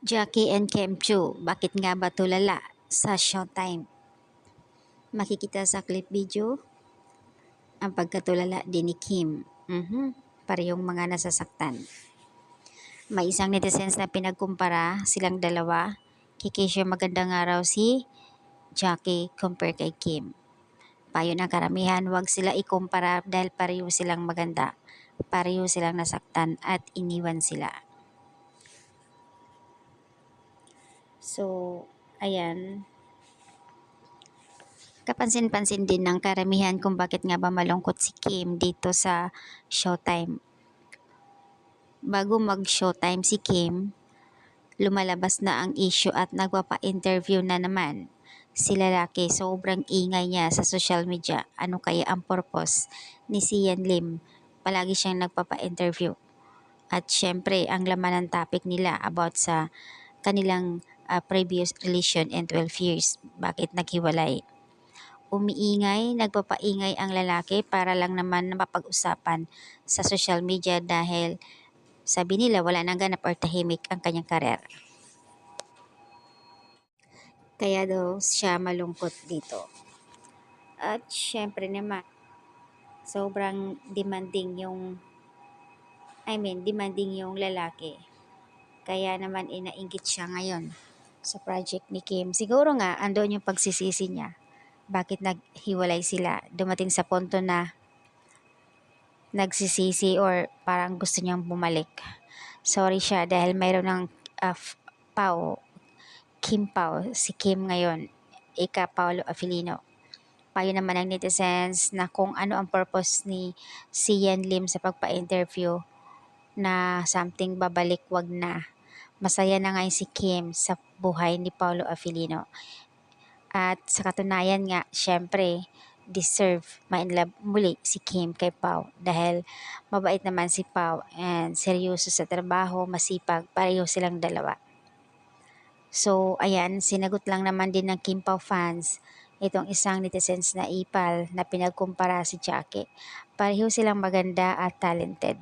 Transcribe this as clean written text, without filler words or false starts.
Jackie and Kem Chu, bakit nga ba tulala sa Showtime? Makikita sa clip video ang pagkatulala din ni Kim. Parehong mga nasasaktan. May isang netizens na pinagkumpara silang dalawa. Kikisyo maganda nga raw si Jackie compare kay Kim. Payo ng karamihan, huwag sila ikumpara dahil pareho silang maganda. Pareho silang nasaktan at iniwan sila. So, ayan. Kapansin-pansin din ng karamihan kung bakit nga ba malungkot si Kim dito sa Showtime. Bago mag-Showtime si Kim, lumalabas na ang issue at nagpapa-interview na naman si lalaki. Sobrang ingay niya sa social media. Ano kaya ang purpose ni Sian Lim? Palagi siyang nagpapa-interview. At syempre, ang laman ng topic nila about sa kanilang previous relation and 12 years. Bakit naghiwalay? Umiingay, nagpapaingay ang lalaki para lang naman mapag-usapan sa social media dahil sabi nila wala nang ganap or tahimik ang kanyang karer. Kaya daw siya malungkot dito. At syempre naman, sobrang demanding yung lalaki. Kaya naman inainggit siya ngayon sa project ni Kim. Siguro nga andun yung pagsisisi niya. Bakit naghiwalay sila? Dumating sa punto na nagsisisi or parang gusto niyang bumalik. Sorry siya dahil mayroon ng Kim Pao, si Kim ngayon, ika Paolo Avellino. Payo naman ng netizens na kung ano ang purpose ni Sian Lim sa pagpa-interview na something babalik, wag na. Masaya na ngayon si Kim sa buhay ni Paolo Avellino. At sa katunayan nga, syempre, deserve ma-inlove muli si Kim kay Pao dahil mabait naman si Pao and seryoso sa trabaho, masipag, pareho silang dalawa. So, ayan, sinagot lang naman din ng Kim Pao fans itong isang netizens na ipal na pinagkumpara si Jackie. Pareho silang maganda at talented.